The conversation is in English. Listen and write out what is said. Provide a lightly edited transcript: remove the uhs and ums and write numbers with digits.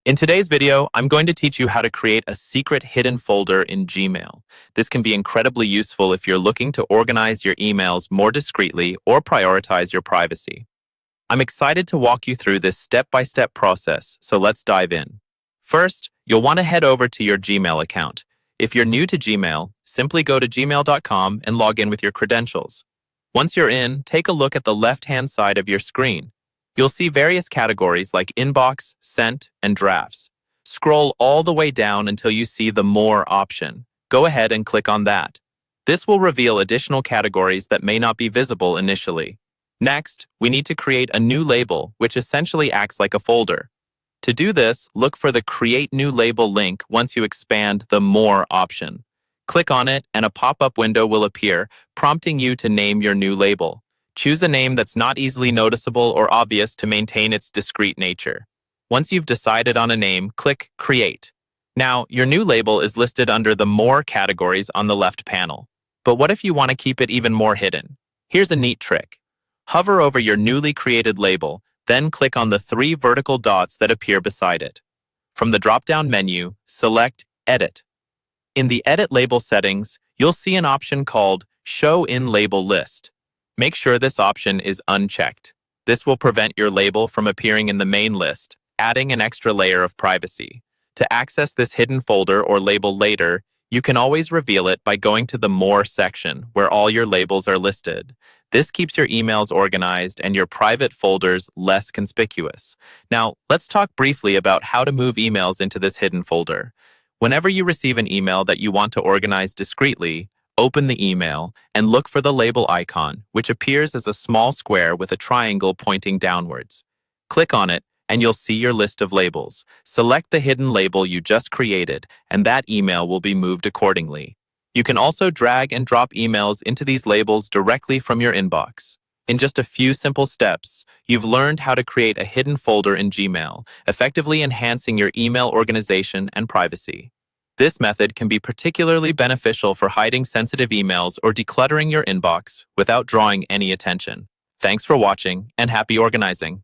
In today's video, I'm going to teach you how to create a secret hidden folder in Gmail. This can be incredibly useful if you're looking to organize your emails more discreetly or prioritize your privacy. I'm excited to walk you through this step-by-step process, so let's dive in. First, you'll want to head over to your Gmail account. If you're new to Gmail, simply go to gmail.com and log in with your credentials. Once you're in, take a look at the left-hand side of your screen. You'll see various categories like Inbox, Sent, and Drafts. Scroll all the way down until you see the More option. Go ahead and click on that. This will reveal additional categories that may not be visible initially. Next, we need to create a new label, which essentially acts like a folder. To do this, look for the Create New Label link once you expand the More option. Click on it, and a pop-up window will appear, prompting you to name your new label. Choose a name that's not easily noticeable or obvious to maintain its discreet nature. Once you've decided on a name, click Create. Now, your new label is listed under the More categories on the left panel. But what if you want to keep it even more hidden? Here's a neat trick. Hover over your newly created label, then click on the 3 vertical dots that appear beside it. From the drop-down menu, select Edit. In the Edit Label settings, you'll see an option called Show in Label List. Make sure this option is unchecked. This will prevent your label from appearing in the main list, adding an extra layer of privacy. To access this hidden folder or label later, you can always reveal it by going to the More section, where all your labels are listed. This keeps your emails organized and your private folders less conspicuous. Now, let's talk briefly about how to move emails into this hidden folder. Whenever you receive an email that you want to organize discreetly, open the email and look for the label icon, which appears as a small square with a triangle pointing downwards. Click on it, and you'll see your list of labels. Select the hidden label you just created, and that email will be moved accordingly. You can also drag and drop emails into these labels directly from your inbox. In just a few simple steps, you've learned how to create a hidden folder in Gmail, effectively enhancing your email organization and privacy. This method can be particularly beneficial for hiding sensitive emails or decluttering your inbox without drawing any attention. Thanks for watching, and happy organizing!